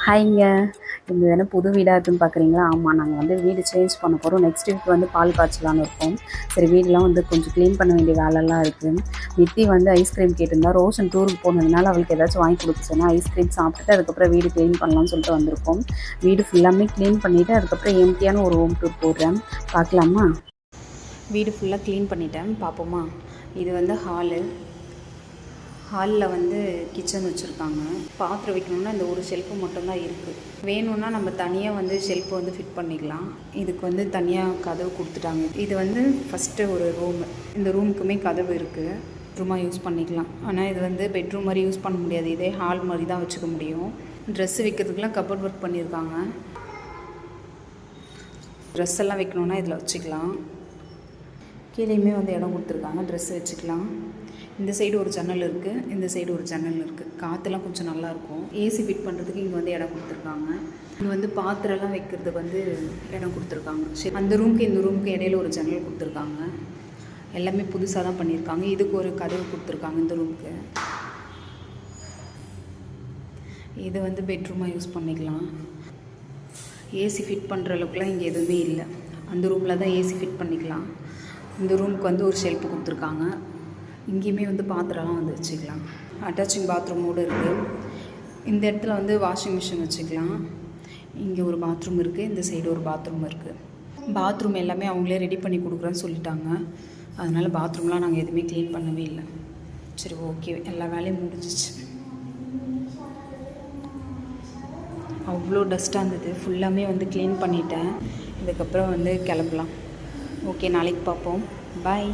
ஹாய்ங்க. இது என்ன புது வீடா இருக்குன்னு பார்க்குறீங்களா? ஆமா. நாங்க வந்து வீடு சேஞ்ச் பண்ண போறோம். நெக்ஸ்ட் வீக் வந்து பால் காய்ச்சலான்னு இருக்கோம். சரி வீடெல்லாம் வந்து கொஞ்சம் க்ளீன் பண்ண வேண்டிய வேலைலாம் இருக்கு. நித்தி வந்து ஐஸ்கிரீம் கேட்டிருந்தா. ரோஷன் டூருக்கு போனதுனால அவளுக்கு ஏதாச்சும் வாங்கி கொடுக்க சொன்னா. ஐஸ்கிரீம் சாப்பிட்டுட்டு அதுக்கப்புறம் வீடு க்ளீன் பண்ணலாம்னு சொல்லிட்டு வந்திருக்கோம். வீடு ஃபுல்லாமே க்ளீன் பண்ணிவிட்டு அதுக்கப்புறம் எம்டியான ஒரு ஹோம் டூர் போடுறேன். பார்க்கலாமா? வீடு ஃபுல்லாக க்ளீன் பண்ணிட்டேன். பார்ப்போமா? இது வந்து ஹாலில் வந்து கிச்சன் வச்சுருக்காங்க. பாத்திரம் வைக்கணுன்னா இந்த ஒரு ஷெல்ஃபு மட்டும்தான் இருக்குது. வேணும்னா நம்ம தனியாக வந்து ஷெல்ஃபு வந்து ஃபிட் பண்ணிக்கலாம். இதுக்கு வந்து தனியாக கதவு கொடுத்துட்டாங்க. இது வந்து ஃபஸ்ட்டு ஒரு ரூமு. இந்த ரூமுக்குமே கதவு இருக்குது. ரூமாக யூஸ் பண்ணிக்கலாம். ஆனால் இது வந்து பெட்ரூம் மாதிரி யூஸ் பண்ண முடியாது. இதே ஹால் மாதிரி தான் வச்சுக்க முடியும். ட்ரெஸ்ஸு வைக்கிறதுக்கெலாம் கபோர்ட் ஒர்க் பண்ணியிருக்காங்க. ட்ரெஸ் எல்லாம் வைக்கணுன்னா இதில் வச்சுக்கலாம். கீழேயுமே வந்து இடம் கொடுத்துருக்காங்க. ட்ரெஸ்ஸு வச்சுக்கலாம். இந்த சைடு ஒரு ஜன்னல் இருக்குது, இந்த சைடு ஒரு ஜன்னல் இருக்குது. காற்றுலாம் கொஞ்சம் நல்லாயிருக்கும். ஏசி ஃபிட் பண்ணுறதுக்கு இங்கே வந்து இடம் கொடுத்துருக்காங்க. இங்கே வந்து பாத்திரம்லாம் வைக்கிறதுக்கு வந்து இடம் கொடுத்துருக்காங்க. சரி, அந்த ரூமுக்கு இந்த ரூமுக்கு இடையில ஒரு ஜன்னல் கொடுத்துருக்காங்க. எல்லாமே புதுசாக தான் பண்ணியிருக்காங்க. இதுக்கு ஒரு கதவு கொடுத்துருக்காங்க இந்த ரூமுக்கு. இது வந்து பெட்ரூமாக யூஸ் பண்ணிக்கலாம். ஏசி ஃபிட் பண்ணுற அளவுக்குலாம் இங்கே எதுவுமே இல்லை. அந்த ரூமில் தான் ஏசி ஃபிட் பண்ணிக்கலாம். இந்த ரூமுக்கு வந்து ஒரு ஷெல்ஃபு கொடுத்துருக்காங்க. இங்கேயுமே வந்து பாத்திரம்லாம் வந்து வச்சுக்கலாம். அட்டாச்சிங் பாத்ரூமோடு இருக்குது. இந்த இடத்துல வந்து வாஷிங் மிஷின் வச்சுக்கலாம். இங்கே ஒரு பாத்ரூம் இருக்குது, இந்த சைடு ஒரு பாத்ரூம் இருக்குது. பாத்ரூம் எல்லாமே அவங்களே ரெடி பண்ணி கொடுக்குறேன்னு சொல்லிட்டாங்க. அதனால் பாத்ரூம்லாம் நாங்கள் எதுவுமே க்ளீன் பண்ணவே இல்லை. சரி, ஓகே, எல்லா வேலையும் முடிஞ்சிச்சு. அவ்வளோ டஸ்ட்டாக இருந்தது. ஃபுல்லாமே வந்து க்ளீன் பண்ணிட்டேன். இதுக்கப்புறம் வந்து கிளம்பலாம். ஓகே, நாளைக்கு பார்ப்போம். பாய்.